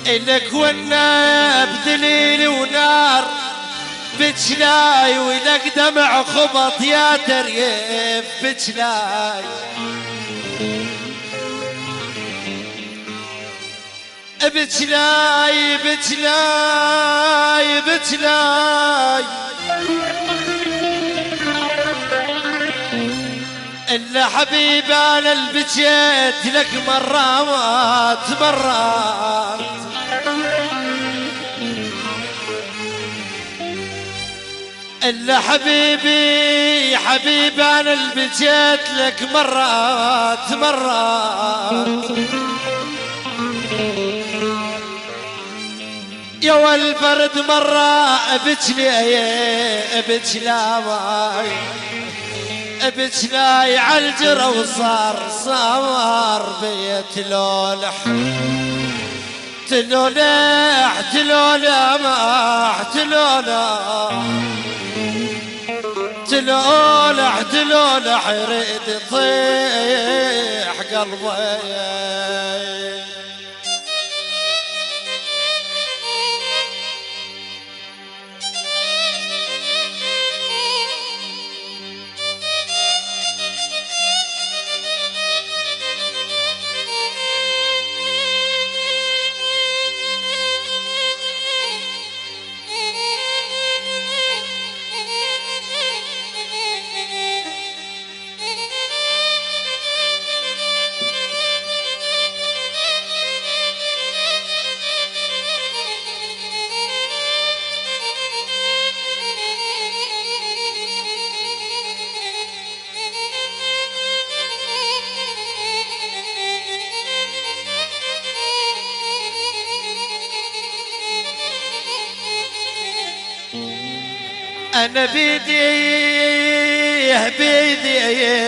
إلك والناب ذليل ونار بجلاي، ولك دمع خبط يا تريف بجلاي. بجلاي بجلاي بجلاي إلا حبيب أنا البجيت لك مرات مرات. إلا حبيبي حبيب أنا البجيت لك مرات مرات. يا والبرد مرة بجلاي بجلاي بجلاي عالجرى وصار صار بيت لولح تلولح تلولح تلولح تلولح تلولح يريد يطيح قلبي. أنا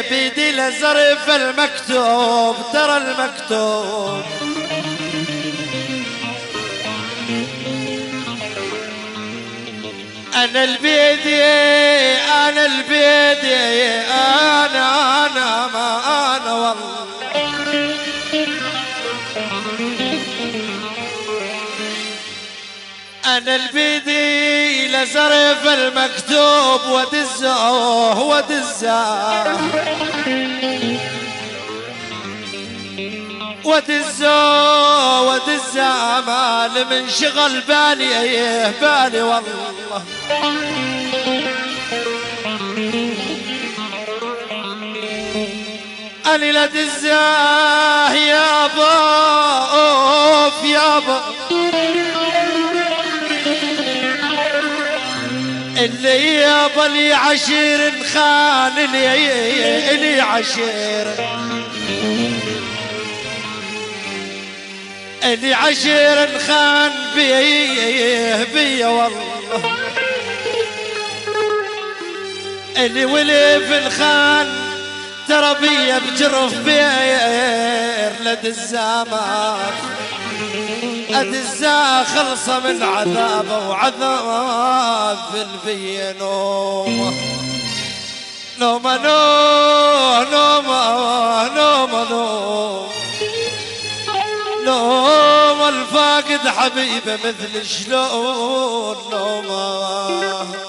بيدي لزرف المكتوب ترى المكتوب. أنا البيدي أنا البيدي أنا ما أنا والله. أنا البيدي لزرف المكتوب ودزه ودزه ودزه ودزه مال من شغل بالي بالي والله. أنا لدزه يابا أوف يابا اللي يابا لي عشير خان اللي عشير اللي عشير خان بيه والله. اللي ولف الخان ترى بيه بجرف بير لد الزمان أدزا خلصة من عذابه وعذاب البي نومه نومه نومه نومه نومه الفاقد حبيبه مثل شلون نومه.